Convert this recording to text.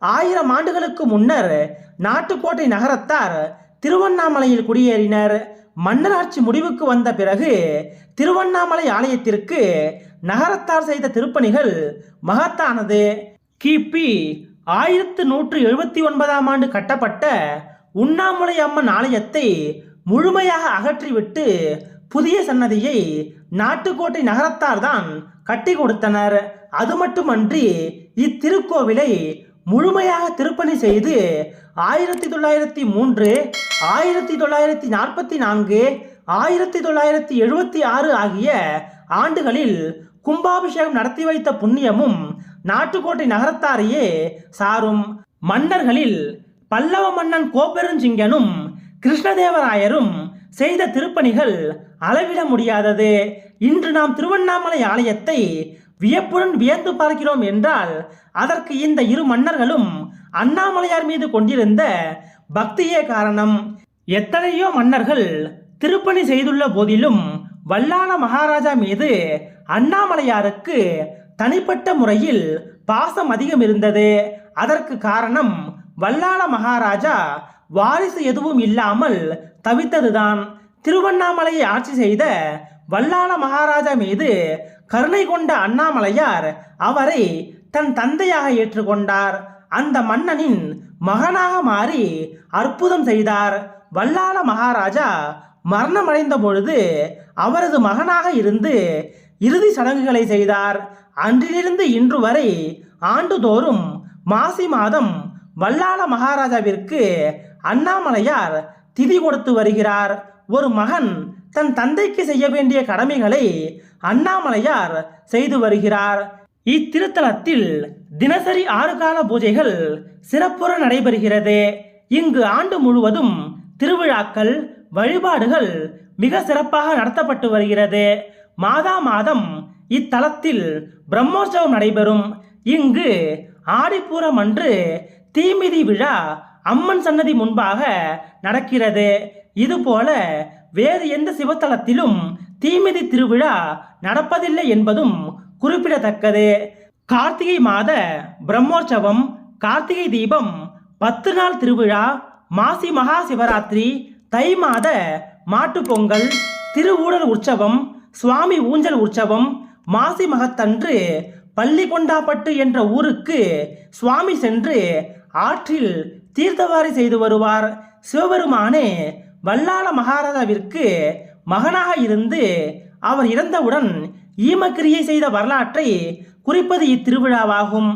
1000 ஆண்டுகளுக்கு முன்னர் நாட்டுக்கோட்டை நகரத்தார் திருவண்ணாமலையில் குடியேறினர். மன்னராட்சி முடிவுக்கு வந்த பிறகு திருவண்ணாமலை ஆலயத்திற்கு நகரத்தார் செய்த திருப்பணிகள் மகத்தானது. கிபி 1179ஆம் ஆண்டு கட்டப்பட்ட உண்ணாமுலை அம்மன் ஆலயத்தை முழுமையாக அகற்றிவிட்டு புதிய சன்னதியை நாட்டுக்கோட்டை நகரத்தார் தான் கட்டி கொடுத்தனர். அது மட்டுமன்றி இத்திருக்கோவிலை முழுமையாக திருப்பணி செய்து 1903, 1944, 1976 ஆகிய ஆண்டுகளில் கும்பாபிஷேகம் நடத்தி வைத்த புண்ணியமும் நாட்டுக்கோட்டை நகரத்தாரையே சாரும். மன்னர்களில் பல்லவ மன்னன் கோப்பெருஞ்சிங்கனும் கிருஷ்ணதேவராயரும் செய்த திருப்பணிகள் அளவிட முடியாதது. இன்று நாம் திருவண்ணாமலை ஆலயத்தை வியப்புடன் வியந்து பார்க்கிறோம் என்றால் அதற்கு இந்த இரு மன்னர்களும் அண்ணாமலையார் மீது கொண்டிருந்த பக்தியே காரணம். எத்தனையோ மன்னர்கள் திருப்பணி செய்துள்ள போதிலும் வல்லாள மகாராஜா மீது அண்ணாமலையாருக்கு தனிப்பட்ட முறையில் பாசம் அதிகம் இருந்தது. அதற்கு காரணம் வல்லாள மகாராஜா வாரிசு எதுவும் இல்லாமல் தவித்ததுதான். திருவண்ணாமலையை ஆட்சி செய்த வல்லாள மகாராஜா மீது கருணை கொண்ட அண்ணாமலையார் அவரை தன் தந்தையாக ஏற்றுக்கொண்டார். அந்த மன்னனின் மகனாக மாறி அற்புதம் செய்தார். வல்லாள மகாராஜா மரணமடைந்த பொழுது அவரது மகனாக இருந்து இறுதி சடங்குகளை செய்தார். அன்றிலிருந்து இன்று வரை ஆண்டுதோறும் மாசி மாதம் வல்லாள மகாராஜாவிற்கு அண்ணாமலையார் திதி கொடுத்து வருகிறார். ஒரு மகன் தன் தந்தைக்கு செய்ய வேண்டிய கடமைகளை அண்ணாமலையார் செய்து வருகிறார். இத்திருத்தலத்தில் தினசரி 6 கால பூஜைகள் சிறப்புற நடைபெறுகிறது. இங்கு ஆண்டு முழுவதும் திருவிழாக்கள், வழிபாடுகள் மிக சிறப்பாக நடத்தப்பட்டு வருகிறது. மாதா மாதம் இத்தலத்தில் பிரம்மோற்சவம் நடைபெறும். இங்கு ஆடிப்பூரம் அன்று தீமிதி விழா அம்மன் சன்னதி முன்பாக நடக்கிறது. இதுபோல வேறு எந்த சிவத்தலத்திலும் தீமிதி திருவிழா நடப்பதில்லை என்பதும் குறிப்பிடத்தக்கது. கார்த்திகை மாத பிரம்மோற்சவம், கார்த்திகை தீபம், 10 நாள் திருவிழா, மாசி மகா சிவராத்திரி, தை மாத மாட்டுப்பொங்கல், திருவூடல் உற்சவம், சுவாமி ஊஞ்சல் உற்சவம், மாசி மகத்தன்று பள்ளிகொண்டாப்பட்டு என்ற ஊருக்கு சுவாமி சென்று ஆற்றில் தீர்த்தவாரி செய்து வருவார். சிவபெருமானே வல்லாள மகாராஜாவிற்கு மகனாக இருந்து அவர் இறந்தவுடன் ஈமக்கிரியை செய்த வரலாற்றை குறிப்பது இத்திருவிழாவாகும்.